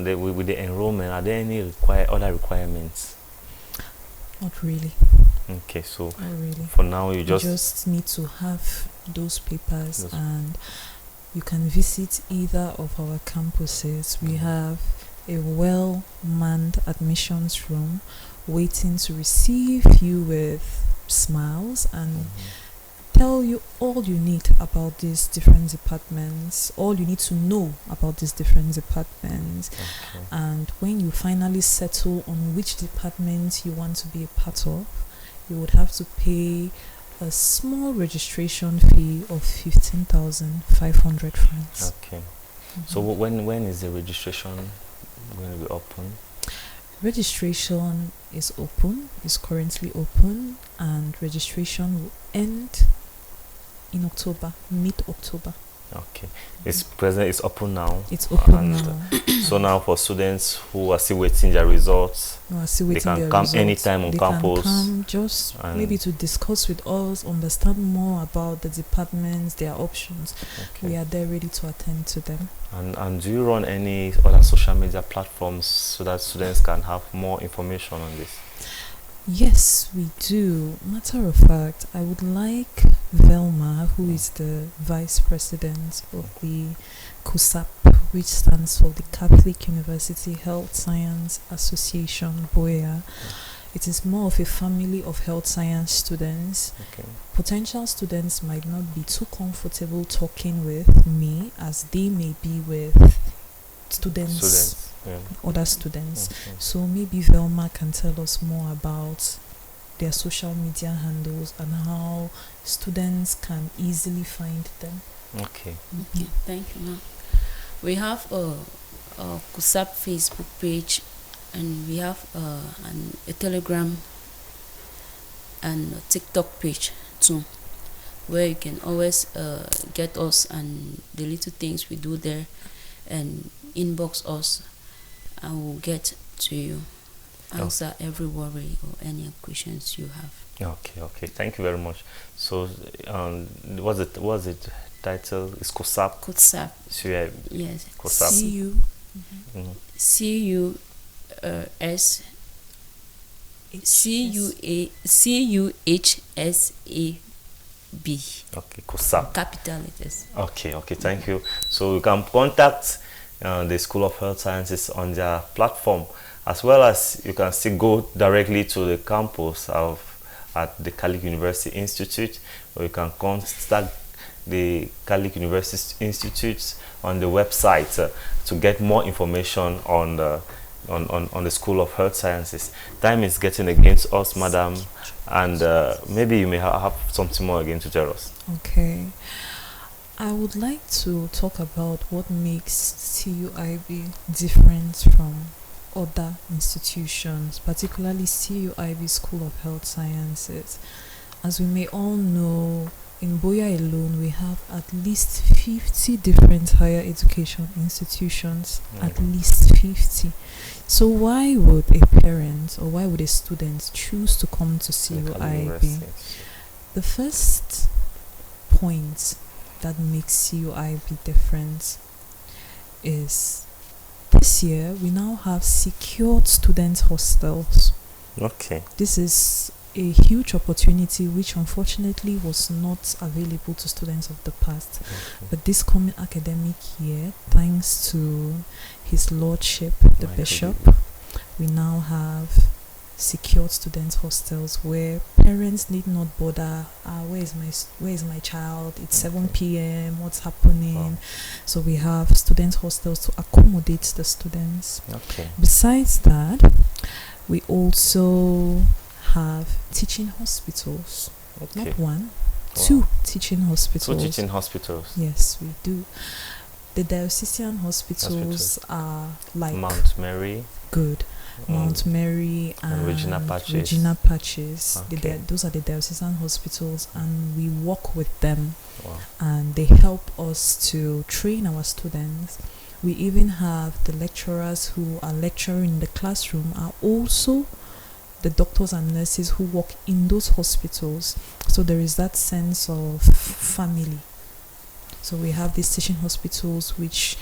with the enrollment, are there any other requirements? Not really. Okay, so Not really. for now you just need to have those papers, and you can visit either of our campuses. We have a well-manned admissions room waiting to receive you with smiles and tell you all you need about these different departments, all you need to know about these different departments. And when you finally settle on which department you want to be a part of, you would have to pay a small registration fee of 15,500 francs. Okay. So when is the registration going to be open? Registration is currently open, and registration will end in October, mid-October. Okay. It's open now. It's open now. So now for students who are still waiting their results, they can come anytime on campus. Can come maybe to discuss with us, understand more about the departments, their options. Okay. We are there ready to attend to them. And do you run any other social media platforms so that students can have more information on this? Yes, we do. Matter of fact, I would like Velma, who is the vice president of the CUSAP, which stands for the Catholic University Health Science Association, BOEA. It is more of a family of health science students. Okay. Potential students might not be too comfortable talking with me as they may be with other students. Okay. So maybe Velma can tell us more about their social media handles and how students can easily find them. Okay. Thank you, ma'am. We have a CUSAP Facebook page, and we have a Telegram and a TikTok page. too, where you can always get us and the little things we do there, and inbox us, and we'll get to you, answer every worry or any questions you have. Okay. Thank you very much. So, what's it title? Is COSAP? COSAP. Yes. COSAP. CUHSAB. Okay, COSAP. Capital letters. Okay. Thank you. So you can contact the School of Health Sciences on their platform, as well as you can still go directly to the campus at the Catholic University Institute, or you can contact the Catholic University Institute on the website to get more information on the School of Health Sciences. Time is getting against us, madam, and maybe you may have something more again to tell us. Okay. I would like to talk about what makes CUIB different from other institutions, particularly CUIB School of Health Sciences. As we may all know, in Boya alone, we have at least 50 different higher education institutions, at least 50. So why would a parent or why would a student choose to come to CUIB? The first point that makes CUIB different is this year we now have secured student hostels. Okay. This is a huge opportunity which unfortunately was not available to students of the past. But this coming academic year, thanks to His Lordship, the Bishop, we now have secured student hostels where parents need not bother, where is my child, it's 7 p.m, what's happening. So we have student hostels to accommodate the students. Besides that, we also have teaching hospitals. Not one, two teaching hospitals. Two teaching hospitals. Yes, we do. The diocesan hospitals are like Mount Mary. Good. Mount Mary and Regina Pacis. Those are the diocesan hospitals, and we work with them. And they help us to train our students. We even have the lecturers who are lecturing in the classroom are also the doctors and nurses who work in those hospitals. So there is that sense of family. So we have these teaching hospitals which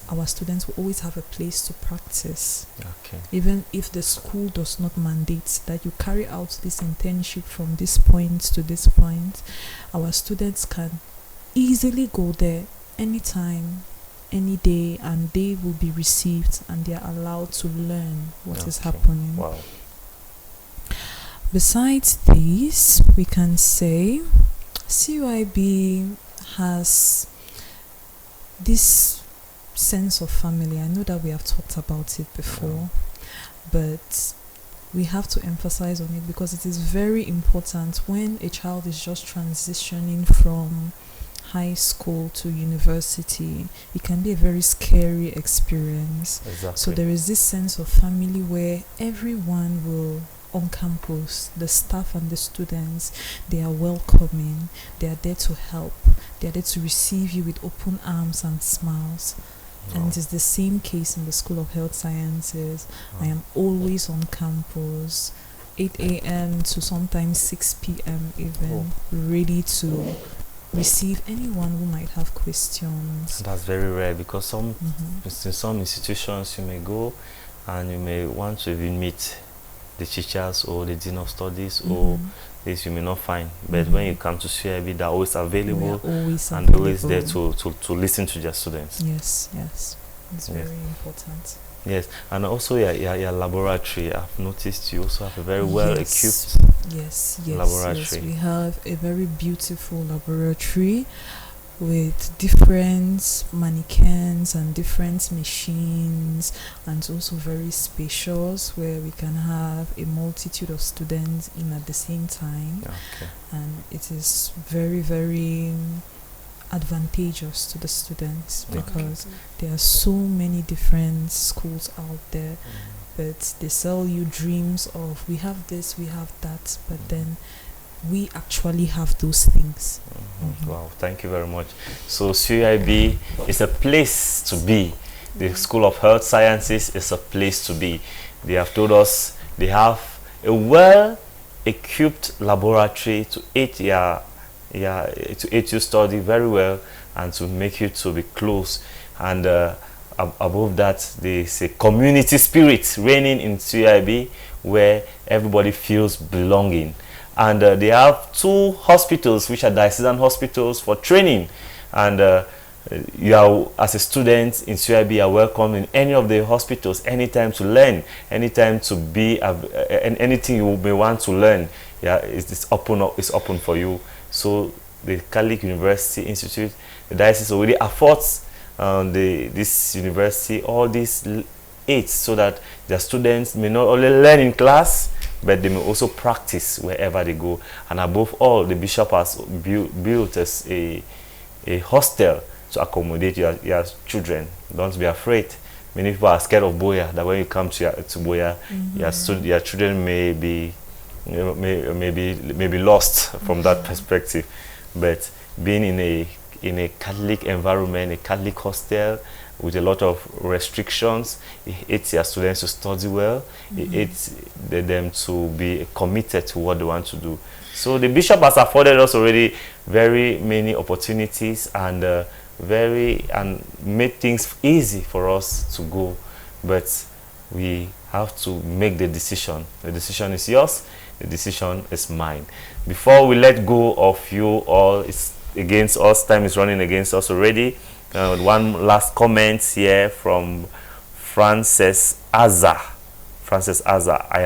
our students will always have a place to practice. Even if the school does not mandate that you carry out this internship from this point to this point, our students can easily go there anytime, any day, and they will be received and they are allowed to learn what is happening. Besides these, we can say CUIB has this sense of family. I know that we have talked about it before, but we have to emphasize on it because it is very important when a child is just transitioning from high school to university. It can be a very scary experience. So there is this sense of family where everyone will on campus, the staff and the students, they are welcoming, they are there to help, they are there to receive you with open arms and smiles. And it is the same case in the School of Health Sciences. I am always on campus, 8 a.m. to sometimes 6 p.m. even, ready to receive anyone who might have questions. That's very rare because in some institutions you may go and you may want to even meet the teachers or the dean of studies or this you may not find, but when you come to CUIB, they're always available, and always there to listen to their students. Yes, it's very important. Yes, and also your laboratory. I've noticed you also have a very well equipped laboratory. Yes, we have a very beautiful laboratory with different mannequins and different machines, and also very spacious where we can have a multitude of students in at the same time. And it is very, very advantageous to the students because there are so many different schools out there, but they sell you dreams of we have this, we have that, but then we actually have those things. Wow, thank you very much. So CUIB is a place to be. The School of Health Sciences is a place to be. They have told us they have a well-equipped laboratory to aid you study very well and to make you to be close. And above that, there's a community spirit reigning in CUIB where everybody feels belonging. And they have 2 hospitals which are diocesan hospitals for training. And you are, as a student in CUIB, you are welcome in any of the hospitals anytime to learn, anytime to be anything you may want to learn. Yeah, it's open for you. So the Catholic University Institute, the diocese already affords this university all these aids so that their students may not only learn in class, but they may also practice wherever they go. And above all, the bishop has built as a hostel to accommodate your children. Don't be afraid. Many people are scared of Boya, that when you come to Boya, your children may be lost from that perspective. But being in a Catholic environment, a Catholic hostel with a lot of restrictions, it aids your students to study well. It aids them to be committed to what they want to do. So the bishop has afforded us already very many opportunities and made things easy for us to go. But we have to make the decision. The decision is yours. The decision is mine. Before we let go of you all, it's against us. Time is running against us already. One last comment here from Frances Azza. Frances Azza. I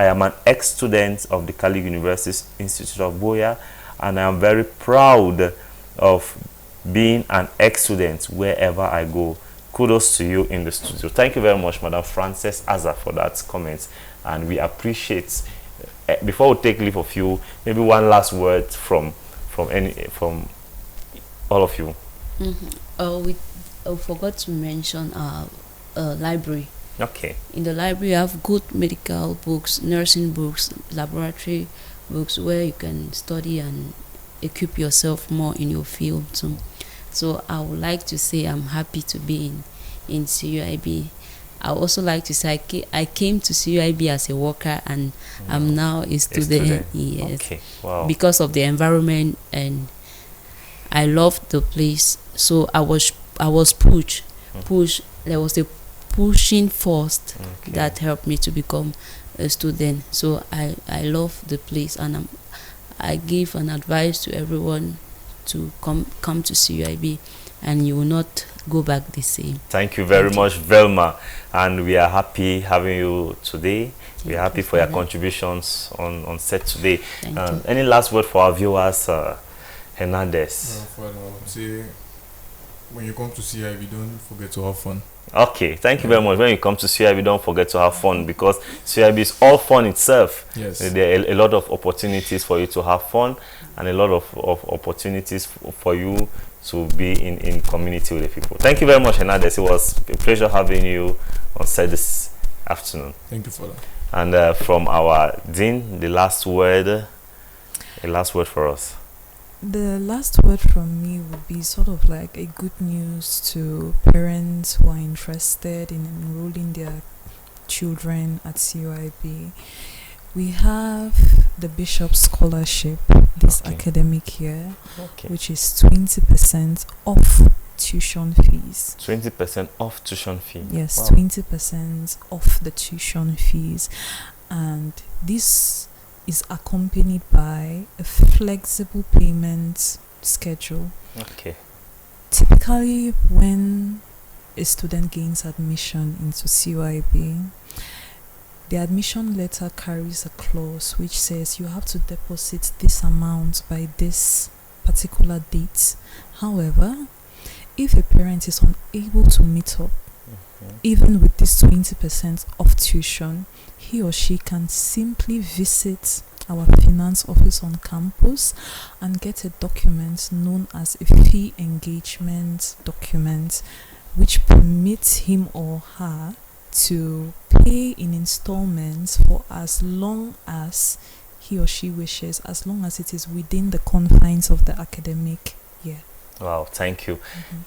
am an ex-student of the Catholic University Institute of Boya, and I am very proud of being an ex-student wherever I go. Kudos to you in the studio. Thank you very much, Madam Frances Azza, for that comment, and we appreciate. Before we take leave of you, maybe one last word from all of you. We forgot to mention our library. Okay. In the library, you have good medical books, nursing books, laboratory books, where you can study and equip yourself more in your field too. So I would like to say I'm happy to be in CUIB. I also like to say I came to CUIB as a worker, and I'm now a student. Yes. Okay. Wow. Because of the environment, and I loved the place. So I was pushed. There was a pushing force that helped me to become a student. So I love the place, and I give an advice to everyone to come to CUIB, and you will not go back the same. Thank you very much, Velma, and we are happy having you today. We are happy for your contributions on set today. Any last word for our viewers, Hernandez? I would say, when you come to CUIB, don't forget to have fun. Okay, thank you very much. When you come to CUIB, don't forget to have fun, because CUIB is all fun itself. Yes. There are a lot of opportunities for you to have fun, and a lot of opportunities for you to be in community with the people. Thank you very much, Hernandez. It was a pleasure having you on set this afternoon. Thank you for that. And from our Dean, a last word for us. The last word from me would be sort of like a good news to parents who are interested in enrolling their children at CUIB. We have the Bishop Scholarship this academic year, which is 20% off tuition fees. 20% off tuition fee? Yes, wow. 20% off the tuition fees. And this is accompanied by a flexible payment schedule. Okay. Typically, when a student gains admission into CUIB, the admission letter carries a clause which says you have to deposit this amount by this particular date. However, if a parent is unable to meet up, even with this 20% off tuition, he or she can simply visit our finance office on campus and get a document known as a fee engagement document, which permits him or her to pay in installments for as long as he or she wishes, as long as it is within the confines of the academic year. Wow, thank you.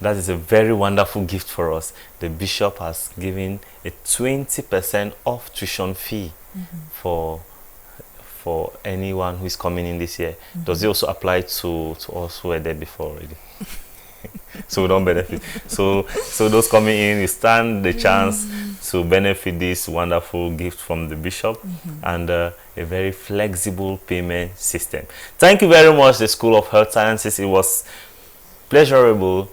That is a very wonderful gift for us. The bishop has given a 20% off tuition fee for anyone who is coming in this year. Does it also apply to us who were there before already? So we don't benefit. So those coming in, you stand the chance to benefit this wonderful gift from the bishop and a very flexible payment system. Thank you very much, the School of Health Sciences. It was pleasurable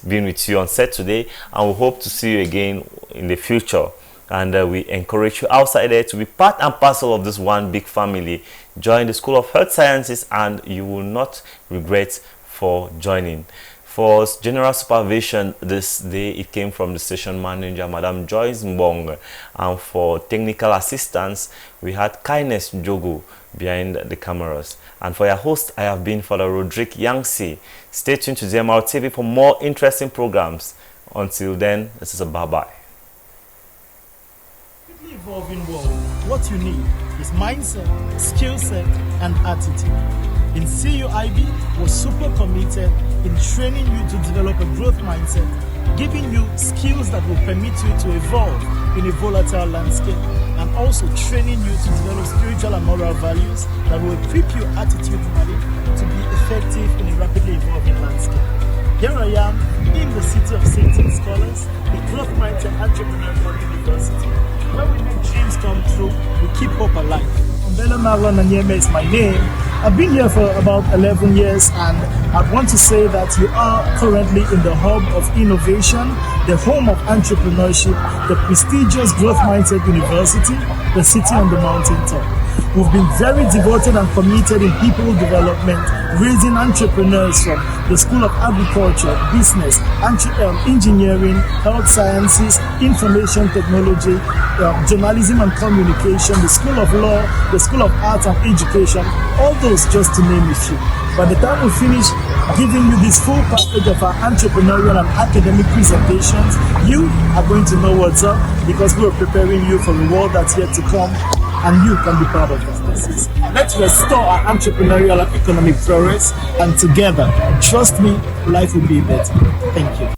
being with you on set today, and we hope to see you again in the future. And we encourage you outside there to be part and parcel of this one big family. Join the School of Health Sciences and you will not regret for joining. For general supervision this day, it came from the station manager, Madam Joyce Mbong. And for technical assistance, we had Kindness Jogo behind the cameras. And for your host, I have been Father Roderick Yangsi. Stay tuned to ZMR TV for more interesting programs. Until then, this is a bye-bye. Evolving world, what you need is mindset, skill set, and attitude. In CUIB, we're super committed in training you to develop a growth mindset, giving you skills that will permit you to evolve in a volatile landscape, and also training you to develop spiritual and moral values that will equip you attitudinally to be effective in a rapidly evolving landscape. Here I am in the city of Satan Scholars, the Growth Mindset Entrepreneurial University, where we make dreams come true, we keep hope alive. Umbela Marlon Anyeme is my name. I've been here for about 11 years, and I want to say that you are currently in the hub of innovation, the home of entrepreneurship, the prestigious Growth Mindset University, the city on the mountain top. We've been very devoted and committed in people development, raising entrepreneurs from the School of Agriculture, Business, Engineering, Health Sciences, Information Technology, Journalism and Communication, the School of Law, the School of Arts and Education, all those just to name a few. By the time we finish giving you this full package of our entrepreneurial and academic presentations, you are going to know what's up, because we are preparing you for the world that's yet to come, and you can be part of that. Let's restore our entrepreneurial and economic progress, and together, trust me, life will be better. Thank you.